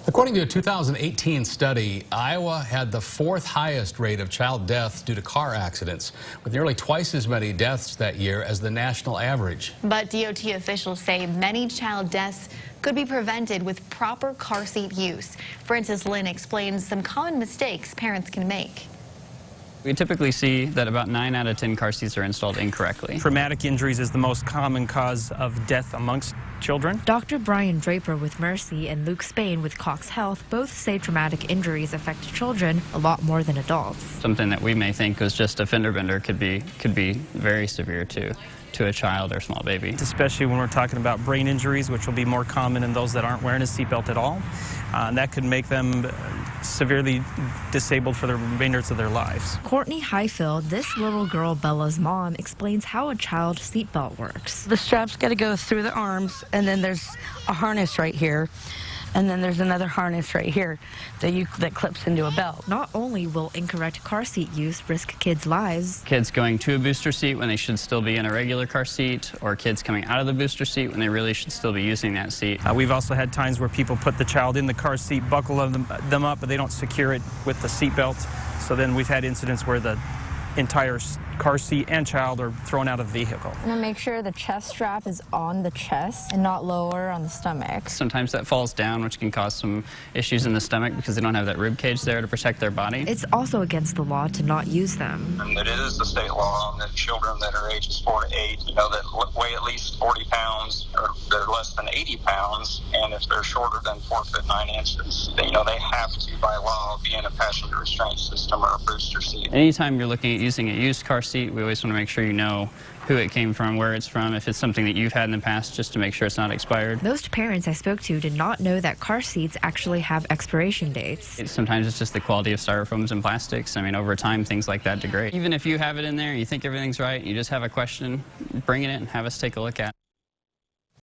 According to a 2018 study, Iowa had the fourth highest rate of child deaths due to car accidents, with nearly twice as many deaths that year as the national average. But DOT officials say many child deaths could be prevented with proper car seat use. Francis Lynn explains some common mistakes parents can make. We typically see that about 9 out of 10 car seats are installed incorrectly. Traumatic injuries is the most common cause of death amongst children. Dr. Brian Draper with Mercy and Luke Spain with Cox Health both say traumatic injuries affect children a lot more than adults. Something that we may think was just a fender bender could be very severe to a child or small baby. Especially when we're talking about brain injuries, which will be more common in those that aren't wearing a seatbelt at all. And that could make them severely disabled for the remainder of their lives. Courtney Highfield, this little girl Bella's mom, explains how a child's seatbelt works. The strap's got to go through the arms, and then there's a harness right here. And then there's another harness right here that clips into a belt. Not only will incorrect car seat use risk kids' lives. Kids going to a booster seat when they should still be in a regular car seat, or kids coming out of the booster seat when they really should still be using that seat. We've also had times where people put the child in the car seat, buckle them up, but they don't secure it with the seat belt. So then we've had incidents where the entire car seat and child are thrown out of the vehicle. I'm gonna make sure the chest strap is on the chest and not lower on the stomach. Sometimes that falls down, which can cause some issues in the stomach because they don't have that rib cage there to protect their body. It's also against the law to not use them. And it is the state law that children that are ages 4 to 8, that weigh at least 40 pounds or they're less than 80 pounds, and if they're shorter than 4 foot 9 inches, they have to, by law, be in a passenger restraint system or a booster seat. Anytime you're looking at using a used car seat, we always want to make sure you know who it came from, where it's from, if it's something that you've had in the past, just to make sure it's not expired. Most parents I spoke to did not know that car seats actually have expiration dates. Sometimes it's just the quality of styrofoams and plastics. I mean, over time, things like that degrade. Even if you have it in there and you think everything's right, you just have a question, bring it in and have us take a look at it.